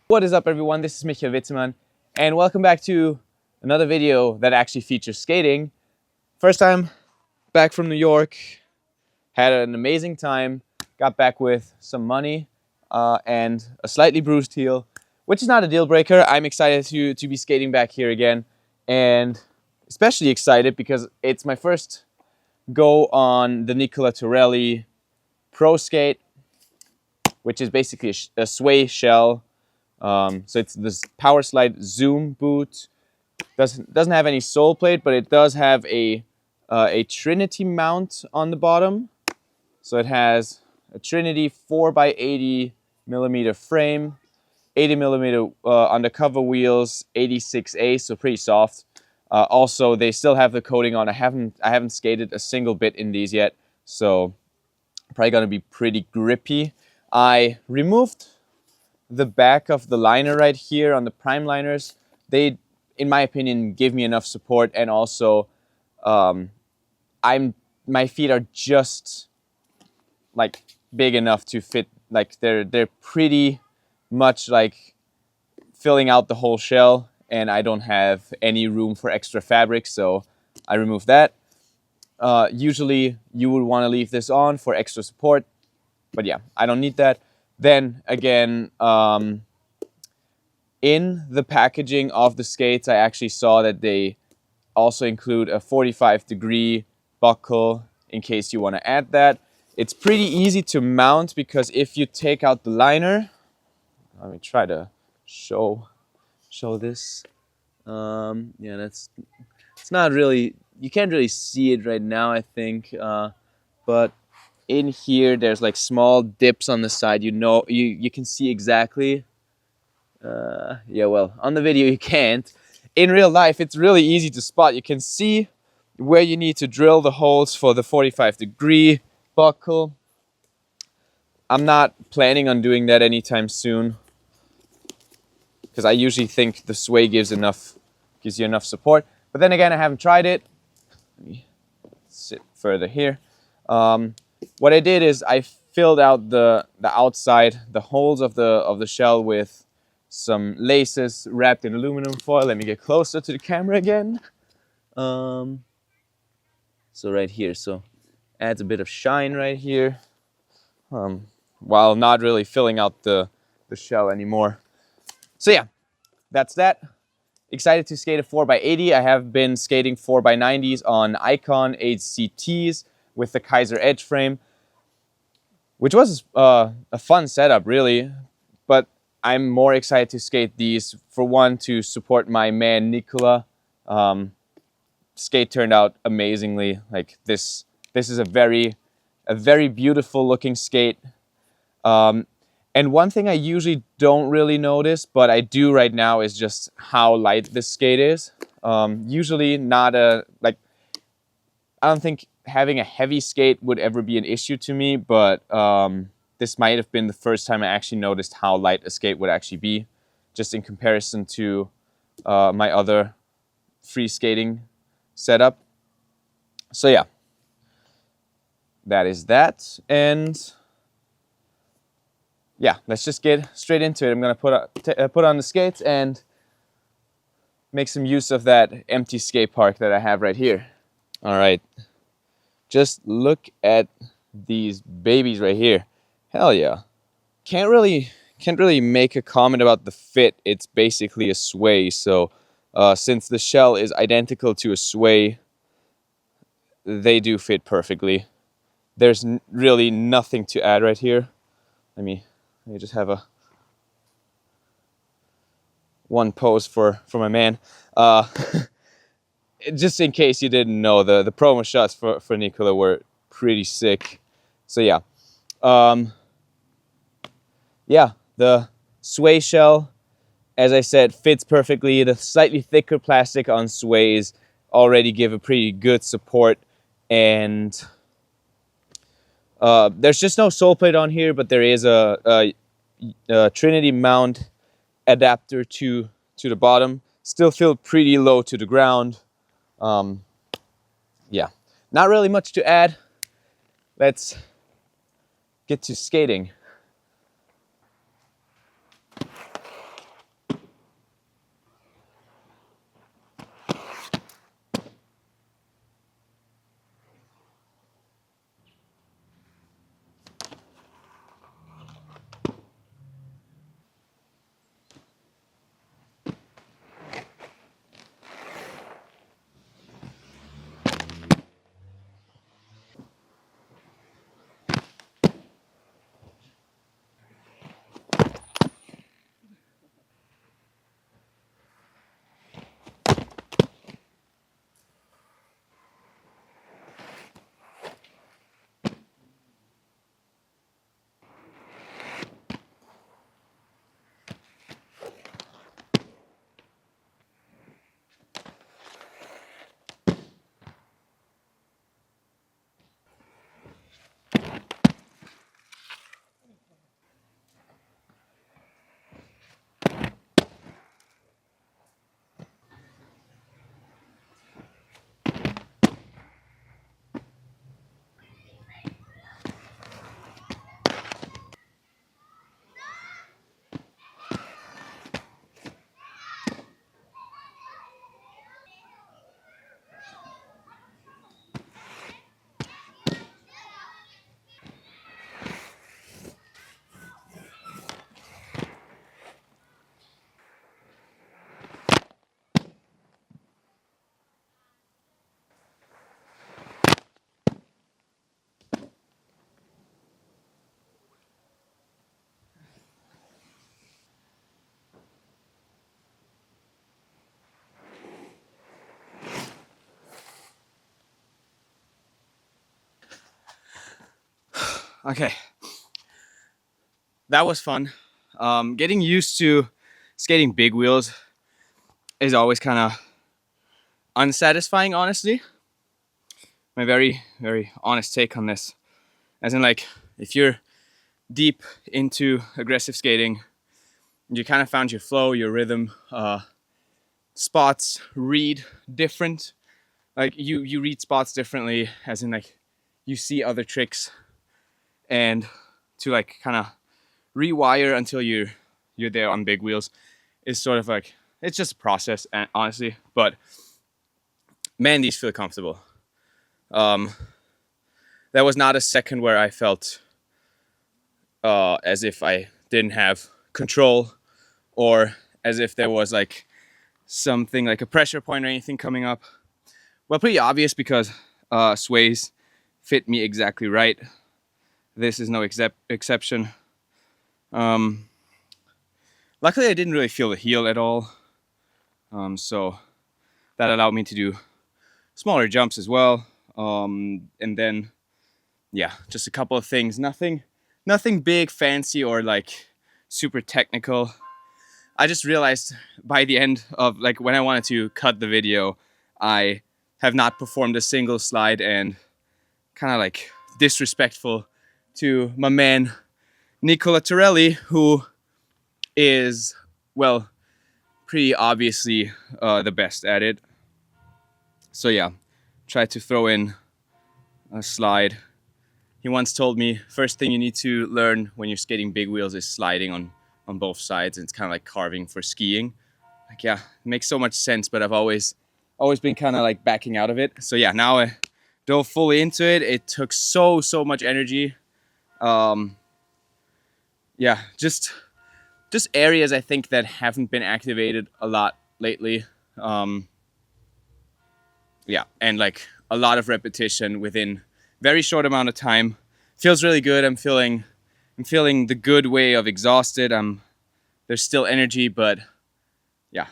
What is up, everyone? This is Michael Witzemann, and welcome back to another video that actually features skating. First time back from New York, had an amazing time, got back with some money and a slightly bruised heel, which is not a deal breaker. I'm excited to be skating back here again, and especially excited because it's my first go on the Nicola Torelli Pro Skate, which is basically a sway shell. So it's this Power Slide Zoom boot. Doesn't have any sole plate, but it does have a Trinity mount on the bottom. So it has a Trinity 4x80 millimeter frame, 80 millimeter undercover wheels, 86A, so pretty soft. Also, they still have the coating on. I haven't skated a single bit in these yet, so probably gonna be pretty grippy. I removed the back of the liner right here on the prime liners. They, in my opinion, give me enough support, and also my feet are just like big enough to fit. Like they're pretty much like filling out the whole shell, and I don't have any room for extra fabric, so I removed that. Usually you would want to leave this on for extra support, but yeah, I don't need that. Then again, in the packaging of the skates, I actually saw that they also include a 45-degree buckle in case you want to add that. It's pretty easy to mount because if you take out the liner, let me try to show this. Yeah, it's not really, you can't really see it right now, I think, but in here there's like small dips on the side. You can see exactly. Yeah, well, on the video you can't. In real life, it's really easy to spot. You can see where you need to drill the holes for the 45-degree buckle. I'm not planning on doing that anytime soon because I usually think the sway gives you enough support. But then again, I haven't tried it. Let me sit further here. What I did is I filled out the outside, the holes of the shell with some laces wrapped in aluminum foil. Let me get closer to the camera again. So right here, so adds a bit of shine right here, while not really filling out the shell anymore. So yeah, that's that. Excited to skate a 4x80. I have been skating 4x90s on Icon HCTs with the Kaiser Edge frame, which was a fun setup, really. But I'm more excited to skate these, for one, to support my man Nicola. Skate turned out amazingly. Like this is a very beautiful looking skate. And one thing I usually don't really notice, but I do right now, is just how light this skate is. Usually not I don't think having a heavy skate would ever be an issue to me, but this might have been the first time I actually noticed how light a skate would actually be, just in comparison to my other free skating setup. So yeah, that is that. And yeah, let's just get straight into it. I'm gonna put on the skates and make some use of that empty skate park that I have right here. All right, just look at these babies right here. Hell yeah. Can't really make a comment about the fit. It's basically a sway. So since the shell is identical to a sway, they do fit perfectly. There's really nothing to add right here. Let me just have one pose for my man. Just in case you didn't know, the promo shots for Nicola were pretty sick. So yeah. Yeah, the sway shell, as I said, fits perfectly. The slightly thicker plastic on sways already give a pretty good support. And there's just no sole plate on here, but there is a Trinity mount adapter to the bottom. Still feel pretty low to the ground. Yeah, not really much to add. Let's get to skating. Okay, that was fun. Getting used to skating big wheels is always kind of unsatisfying, honestly. My very, very honest take on this. As in, like, if you're deep into aggressive skating, you kind of found your flow, your rhythm, spots read different. Like, you read spots differently, as in, like, you see other tricks, and to, like, kind of rewire until you're there on big wheels is sort of like, it's just a process, honestly. But man, these feel comfortable. There was not a second where I felt as if I didn't have control, or as if there was like something like a pressure point or anything coming up. Well, pretty obvious because sways fit me exactly right. This is no exception. Luckily, I didn't really feel the heel at all, so that allowed me to do smaller jumps as well. And then, yeah, just a couple of things. Nothing big, fancy, or like super technical. I just realized by the end of, like, when I wanted to cut the video, I have not performed a single slide, and kind of like disrespectful to my man Nicola Torelli, who is, well, pretty obviously the best at it. So yeah, try to throw in a slide. He once told me, first thing you need to learn when you're skating big wheels is sliding on both sides. And it's kind of like carving for skiing. Like, yeah, it makes so much sense, but I've always been kind of like backing out of it. So yeah, now I dove fully into it. It took so much energy. Yeah, just areas I think that haven't been activated a lot lately. Yeah, and like a lot of repetition within very short amount of time. Feels really good. I'm feeling the good way of exhausted. There's still energy, but yeah,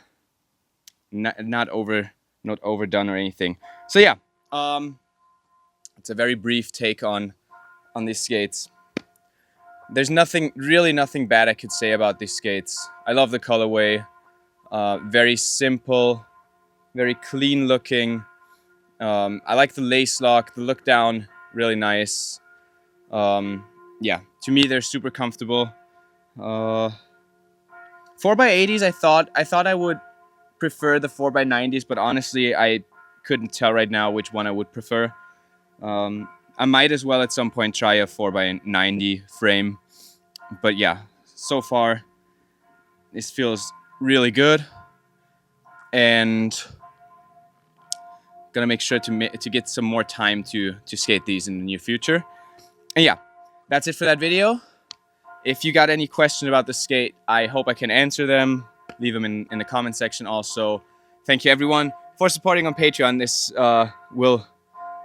not overdone or anything. So yeah, it's a very brief take on these skates. There's really nothing bad I could say about these skates. I love the colorway. Very simple, very clean looking. I like the lace lock, the look down, really nice. Yeah, to me they're super comfortable. 4x80s, I thought I would prefer the 4x90s, but honestly I couldn't tell right now which one I would prefer. I might as well at some point try a 4x90 frame, but yeah, so far this feels really good, and gonna make sure to get some more time to skate these in the near future. And yeah, that's it for that video. If you got any questions about the skate, I hope I can answer them. Leave them in the comment section. Also, thank you everyone for supporting on Patreon. This will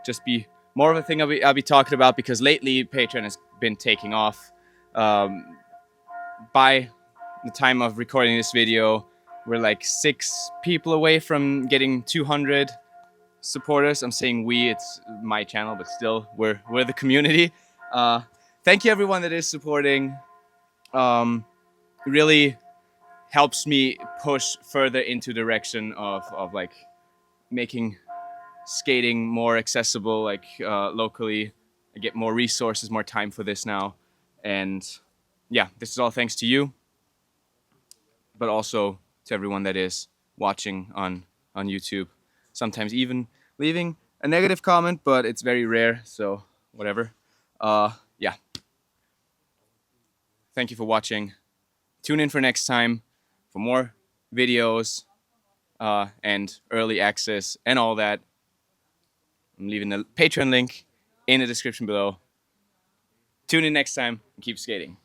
just be more of a thing I'll be talking about, because lately Patreon has been taking off. By the time of recording this video, we're like 6 people away from getting 200 supporters. I'm saying we, it's my channel, but still, we're the community. Thank you everyone that is supporting. It really helps me push further into direction of like making skating more accessible, like locally. I get more resources, more time for this now, and yeah, this is all thanks to you, but also to everyone that is watching on YouTube. Sometimes even leaving a negative comment, but it's very rare, so whatever. Yeah. Thank you for watching. Tune in for next time for more videos and early access and all that. I'm leaving the Patreon link in the description below. Tune in next time and keep skating.